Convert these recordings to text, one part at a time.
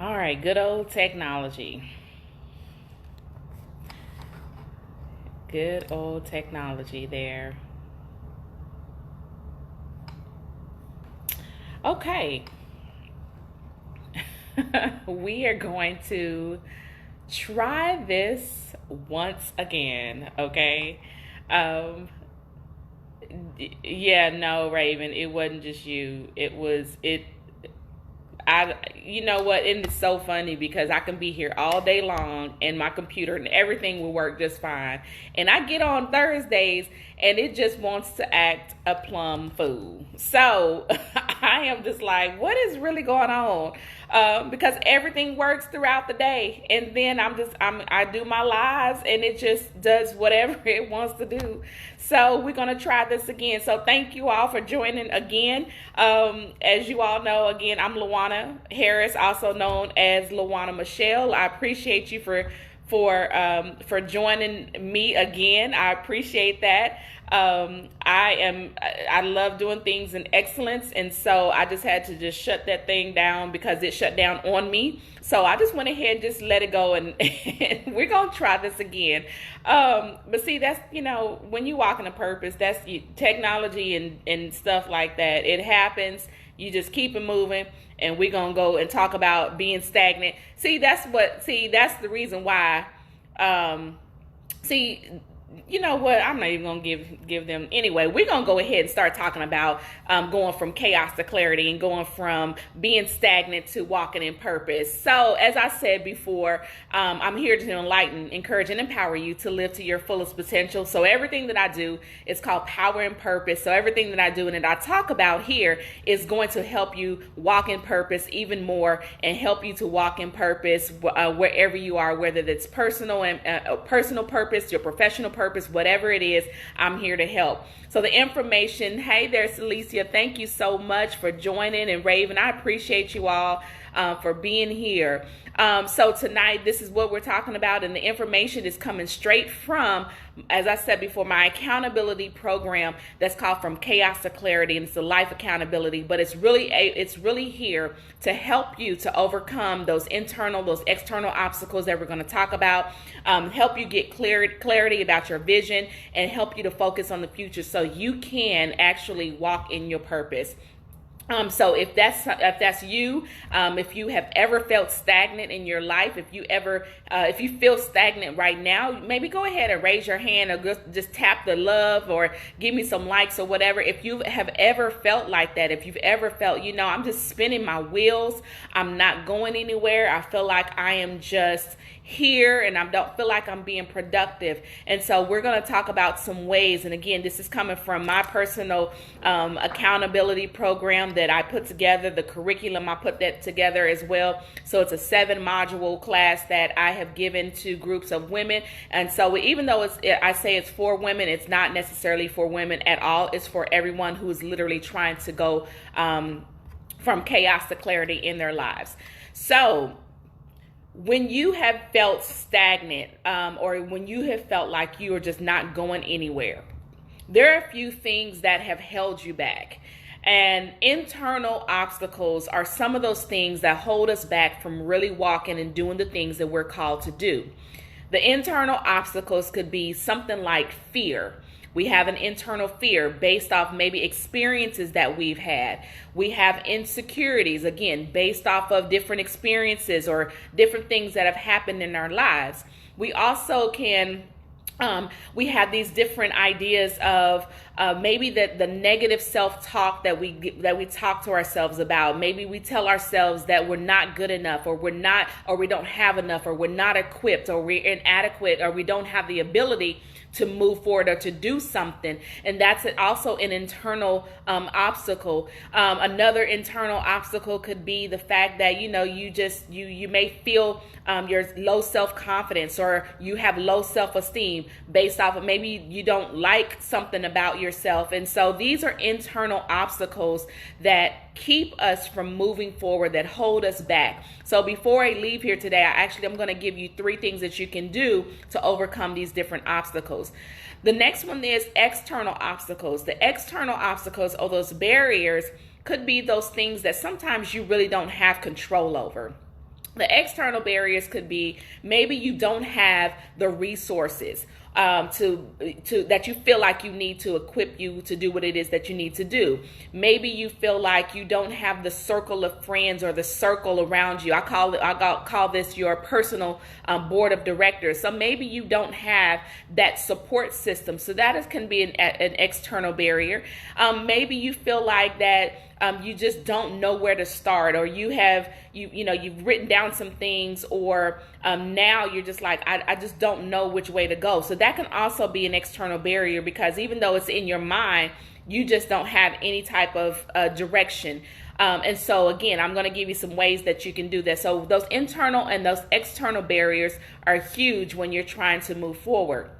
All right, good old technology. Good old technology there. Okay, we are going to try this once again, okay? Um, yeah, no, Raven, it wasn't just you. You know what? And it's so funny because I can be here all day long and my computer and everything will work just fine. And I get on Thursdays and it just wants to act a plum fool. So I am just like, what is really going on? Because everything works throughout the day, and then I do my lives, and it just does whatever it wants to do. So we're gonna try this again. So thank you all for joining again. As you all know, again, I'm Luana Harris, also known as Luana Michelle. I appreciate you for joining me again. I appreciate that. I love doing things in excellence, and so I just had to just shut that thing down because it shut down on me. So I just went ahead and just let it go, and, and we're gonna try this again. But see, that's, when you walk in a purpose, that's technology and stuff like that. It happens. You just keep it moving, and we're gonna go and talk about being stagnant. That's the reason why. See, you know what? I'm not even gonna give them anyway. We're gonna go ahead and start talking about going from chaos to clarity and going from being stagnant to walking in purpose. So, as I said before, I'm here to enlighten, encourage, and empower you to live to your fullest potential. So, everything that I do is called power and purpose. So, everything that I do and that I talk about here is going to help you walk in purpose even more and help you to walk in purpose wherever you are, whether it's personal and personal purpose, your professional purpose, whatever it is. I'm here to help. So the information, hey there, Celicia, thank you so much for joining, and Raven, I appreciate you all for being here. So tonight, this is what we're talking about, and the information is coming straight from, as I said before, my accountability program that's called From Chaos to Clarity, and it's a life accountability, but it's really here to help you to overcome those external obstacles that we're going to talk about, help you get clarity about your vision, and help you to focus on the future so you can actually walk in your purpose. So if that's you, if you have ever felt stagnant in your life, if you feel stagnant right now, maybe go ahead and raise your hand or just tap the love or give me some likes or whatever. If you have ever felt like that, if you've ever felt, I'm just spinning my wheels, I'm not going anywhere, I feel like I am just here and I don't feel like I'm being productive. And so we're going to talk about some ways. And again, this is coming from my personal accountability program that I put together, the curriculum, I put that together as well. So it's a 7-module class that I have given to groups of women. And so even though I say it's for women, it's not necessarily for women at all. It's for everyone who is literally trying to go from chaos to clarity in their lives. So when you have felt stagnant or when you have felt like you are just not going anywhere, there are a few things that have held you back. And internal obstacles are some of those things that hold us back from really walking and doing the things that we're called to do. The internal obstacles could be something like fear. We have an internal fear based off maybe experiences that we've had. We have insecurities, again, based off of different experiences or different things that have happened in our lives. We also we have these different ideas of maybe the negative self-talk that we talk to ourselves about. Maybe we tell ourselves that we're not good enough, or we don't have enough, or we're not equipped, or we're inadequate, or we don't have the ability to move forward or to do something. And that's also an internal obstacle. Another internal obstacle could be the fact that, you may feel your low self-confidence, or you have low self-esteem based off of maybe you don't like something about yourself. And so these are internal obstacles that keep us from moving forward, that hold us back. So before I leave here today, I'm going to give you 3 things that you can do to overcome these different obstacles. The next one is external obstacles. The external obstacles, or those barriers, could be those things that sometimes you really don't have control over. The external barriers could be maybe you don't have the resources to that you feel like you need to equip you to do what it is that you need to do. Maybe you feel like you don't have the circle of friends or the circle around you. I call this your personal board of directors. So maybe you don't have that support system. So can be an external barrier. Maybe you feel like that you just don't know where to start, or you've written down some things, or now you're just like, I just don't know which way to go. So that can also be an external barrier, because even though it's in your mind, you just don't have any type of direction. And so again, I'm going to give you some ways that you can do that. So those internal and those external barriers are huge when you're trying to move forward.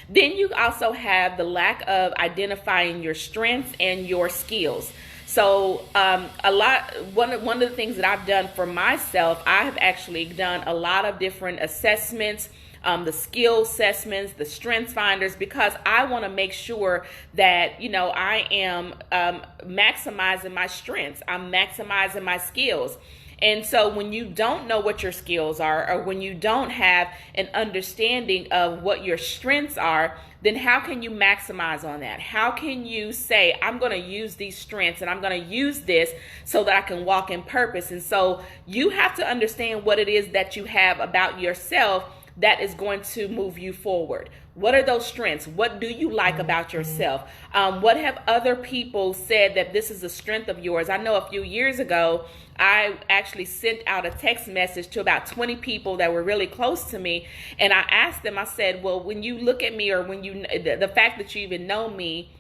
Then you also have the lack of identifying your strengths and your skills. So one of the things that I've done for myself, I have actually done a lot of different assessments, the skill assessments, the strengths finders, because I want to make sure that, I am maximizing my strengths. I'm maximizing my skills. And so when you don't know what your skills are, or when you don't have an understanding of what your strengths are, then how can you maximize on that? How can you say, I'm going to use these strengths and I'm going to use this so that I can walk in purpose? And so you have to understand what it is that you have about yourself that is going to move you forward. What are those strengths? What do you like about yourself? What have other people said that this is a strength of yours? I know a few years ago, I actually sent out a text message to about 20 people that were really close to me. And I asked them, I said, well, when you look at me, or when the fact that you even know me,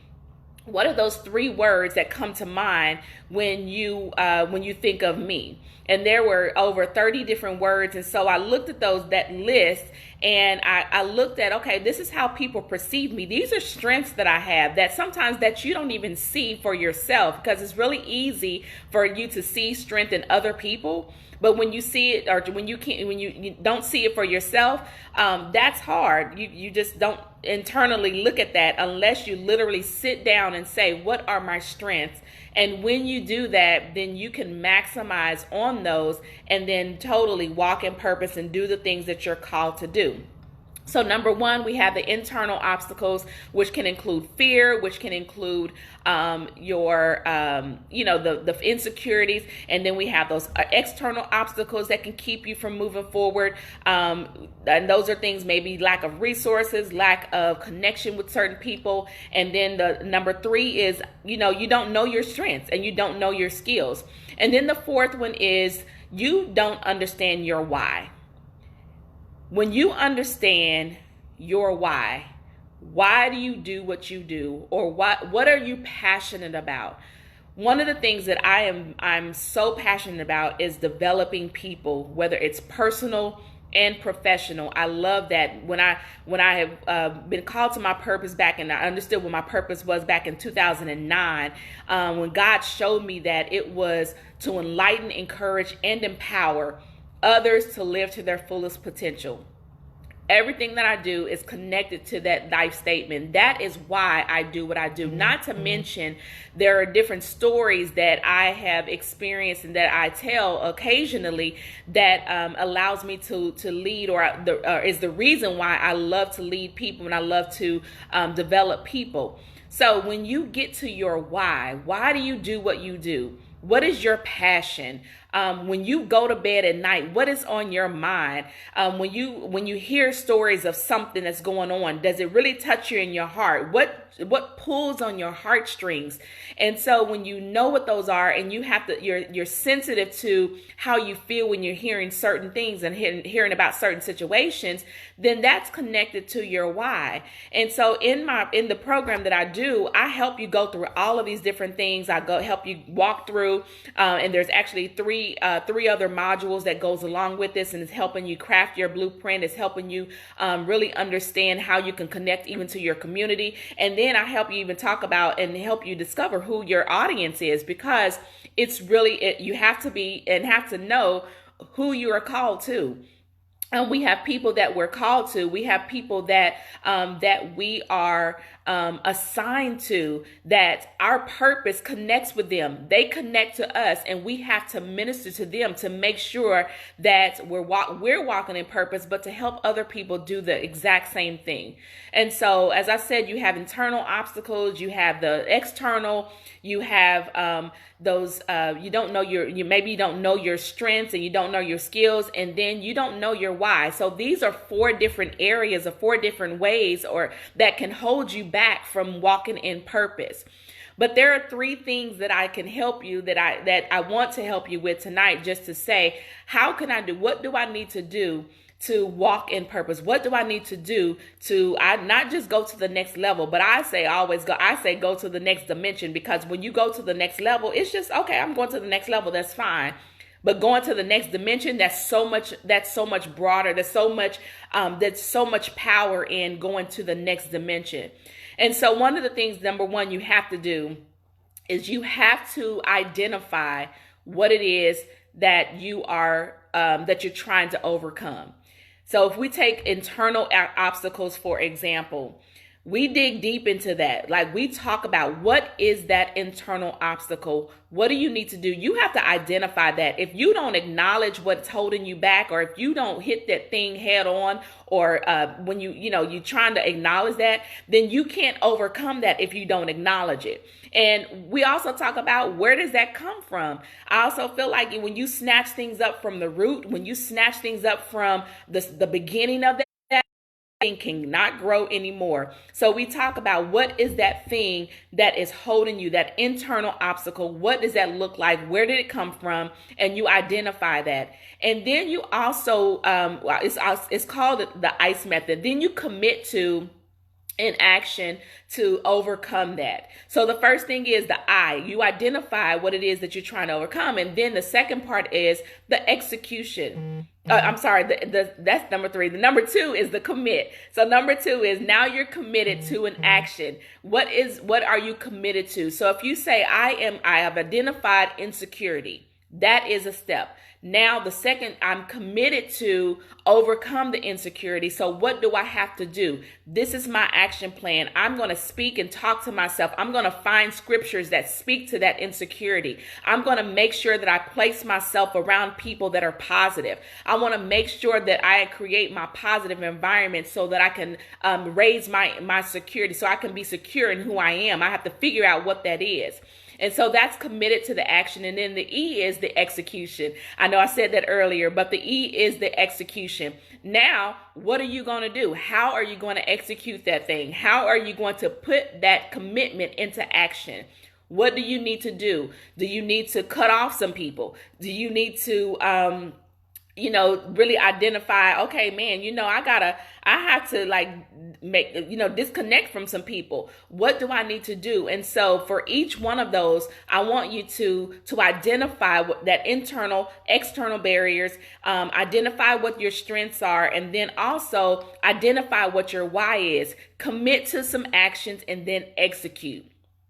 what are those 3 words that come to mind when you think of me? And there were over 30 different words. And so I looked at that list, and I looked at, okay, this is how people perceive me. These are strengths that I have that sometimes that you don't even see for yourself, because it's really easy for you to see strength in other people. But when you see it, or when you don't see it for yourself, that's hard. You just don't internally look at that unless you literally sit down and say, what are my strengths? And when you do that, then you can maximize on those and then totally walk in purpose and do the things that you're called to do. So number 1, we have the internal obstacles, which can include fear, which can include your the insecurities. And then we have those external obstacles that can keep you from moving forward. And those are things, maybe lack of resources, lack of connection with certain people. And then the number 3 is, you don't know your strengths and you don't know your skills. And then the 4th one is you don't understand your why. When you understand your why do you do what you do, or what are you passionate about? One of the things that I'm so passionate about is developing people, whether it's personal and professional. I love that. When I have been called to my purpose back, and I understood what my purpose was back in 2009, when God showed me that it was to enlighten, encourage, and empower others to live to their fullest potential. Everything that I do is connected to that life statement. That is why I do what I do. Not to mention, there are different stories that I have experienced and that I tell occasionally that allows me to lead, or is the reason why I love to lead people and I love to develop people. So when you get to your why do you do what you do? What is your passion? When you go to bed at night, what is on your mind? When you hear stories of something that's going on, does it really touch you in your heart? What pulls on your heartstrings? And so when you know what those are, and you're sensitive to how you feel when you're hearing certain things and hearing about certain situations, then that's connected to your why. And so in the program that I do, I help you go through all of these different things. I help you walk through, and there's actually three other modules that goes along with this, and it's helping you craft your blueprint. It's helping you really understand how you can connect even to your community. And then I help you even talk about and help you discover who your audience is, because it's really, you have to be and have to know who you are called to. And we have people that we're called to. We have people that that we are assigned to. That our purpose connects with them. They connect to us, and we have to minister to them to make sure that we're walking in purpose, but to help other people do the exact same thing. And so, as I said, you have internal obstacles. You have the external. You have those you don't know maybe you don't know your strengths, and you don't know your skills, and then you don't know your why. So these are 4 different areas or 4 different ways or that can hold you back from walking in purpose. But there are 3 things that I can help you, that I want to help you with tonight, just to say, how can I do, what do I need to do to walk in purpose? What do I need to do to not just go to the next level, but I say go to the next dimension, because when you go to the next level, it's just, okay, I'm going to the next level, that's fine. But going to the next dimension, that's so much broader. There's so much power in going to the next dimension. And so one of the things, number one, you have to do is you have to identify what it is that you are that you're trying to overcome. So if we take internal obstacles, for example, we dig deep into that. Like, we talk about, what is that internal obstacle? What do you need to do? You have to identify that. If you don't acknowledge what's holding you back, or if you don't hit that thing head on, or when you're trying to acknowledge that, then you can't overcome that if you don't acknowledge it. And we also talk about, where does that come from? I also feel like when you snatch things up from the root, when you snatch things up from the beginning of that, thing cannot grow anymore. So we talk about, what is that thing that is holding you, that internal obstacle? What does that look like? Where did it come from? And you identify that. And then you also, it's called the ICE method. Then you commit to in action to overcome that. So the first thing is the I. You identify what it is that you're trying to overcome. And then the second part is the execution. I'm sorry, that's number 3. The number 2 is the commit. So number 2 is, now you're committed to an action. What are you committed to? So if you say, I have identified insecurity, that is a step. Now the second, I'm committed to overcome the insecurity. So what do I have to do? This is my action plan. I'm going to speak and talk to myself. I'm going to find scriptures that speak to that insecurity. I'm going to make sure that I place myself around people that are positive. I want to make sure that I create my positive environment so that I can raise my security, so I can be secure in who I am. I have to figure out what that is. And so that's committed to the action. And then the E is the execution. I know I said that earlier, but the E is the execution. Now, what are you going to do? How are you going to execute that thing? How are you going to put that commitment into action? What do you need to do? Do you need to cut off some people? Do you need to, really identify, okay, man, I have to disconnect from some people. What do I need to do? And so for each one of those, I want you to identify that internal, external barriers, identify what your strengths are, and then also identify what your why is. Commit to some actions and then execute.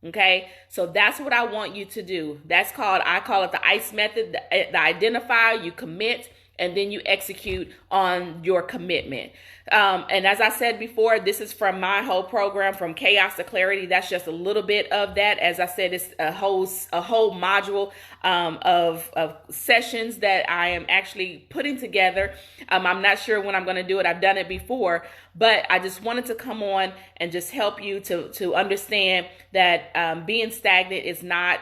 Okay, so that's what I want you to do. I call it the ICE method, the identify, you commit, and then you execute on your commitment. And as I said before, this is from my whole program, From Chaos to Clarity. That's just a little bit of that. As I said, it's a whole module of sessions that I am actually putting together. I'm not sure when I'm going to do it. I've done it before, but I just wanted to come on and just help you to understand that being stagnant is not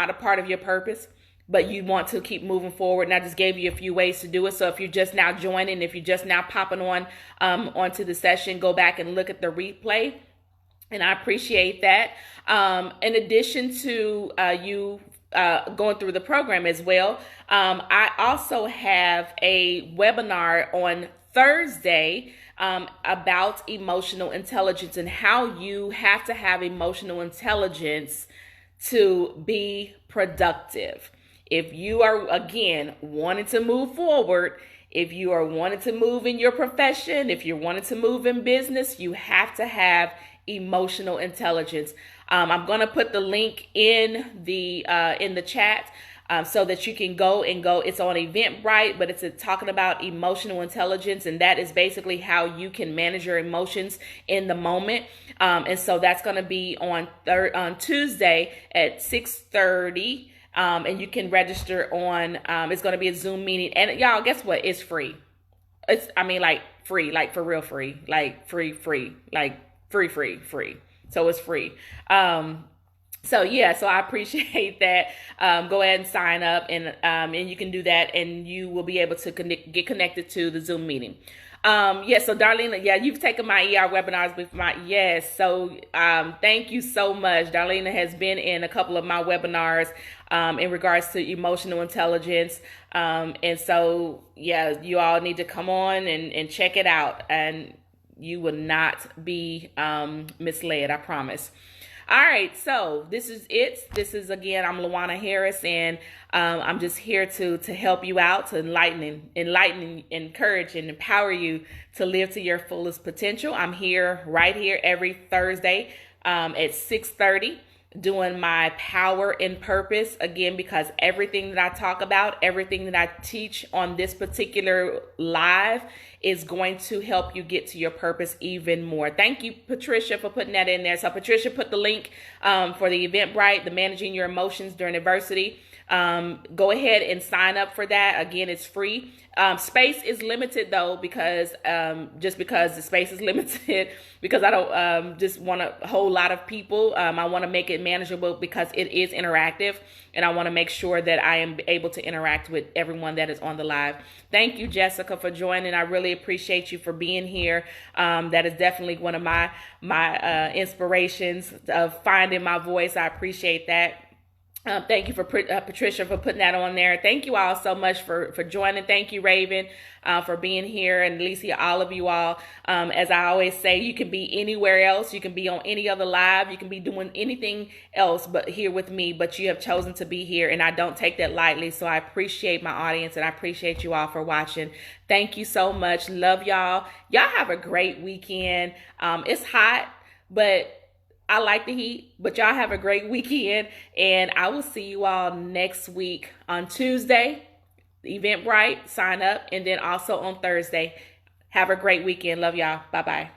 a part of your purpose, but you want to keep moving forward. And I just gave you a few ways to do it. So if you're just now joining, if you're just now popping onto the session, go back and look at the replay. And I appreciate that. In addition to you going through the program as well, I also have a webinar on Thursday about emotional intelligence and how you have to have emotional intelligence to be productive. If you are, again, wanting to move forward, if you are wanting to move in your profession, if you're wanting to move in business, you have to have emotional intelligence. I'm going to put the link in the chat. so that you can go. It's on Eventbrite, but it's talking about emotional intelligence, and that is basically how you can manage your emotions in the moment. And so that's going to be on Tuesday at 6:30. And you can register on, it's going to be a Zoom meeting. And y'all, guess what? It's free. Like free, like for real free, like free, like free. So it's free. So I appreciate that. Go ahead and sign up, and you can do that, and you will be able to get connected to the Zoom meeting. So Darlena, you've taken my ER webinars with so thank you so much. Darlena has been in a couple of my webinars in regards to emotional intelligence. And so, you all need to come on and check it out, and you will not be misled, I promise. All right, so this is it. This is, again, I'm Lawana Harris, and I'm just here to help you out, to enlighten, encourage, and empower you to live to your fullest potential. I'm here right here every Thursday at 6:30 doing my power and purpose, again, because everything that I talk about, everything that I teach on this particular live is going to help you get to your purpose even more. Thank you, Patricia, for putting that in there. So Patricia put the link for the Eventbrite, the Managing Your Emotions During Adversity. Go ahead and sign up for that. Again, it's free. Space is limited though, because just because the space is limited, because I don't just want a whole lot of people. I want to make it manageable because it is interactive, and I want to make sure that I am able to interact with everyone that is on the live. Thank you, Jessica, for joining. I really appreciate you for being here. That is definitely one of my inspirations of finding my voice. I appreciate that. Thank you for Patricia for putting that on there. Thank you all so much for joining. Thank you, Raven, for being here, and Alicia, all of you all. As I always say, you can be anywhere else. You can be on any other live. You can be doing anything else but here with me, but you have chosen to be here, and I don't take that lightly. So I appreciate my audience, and I appreciate you all for watching. Thank you so much. Love y'all. Y'all have a great weekend. It's hot, but I like the heat, but y'all have a great weekend, and I will see you all next week on Tuesday, Eventbrite, sign up, and then also on Thursday. Have a great weekend. Love y'all. Bye-bye.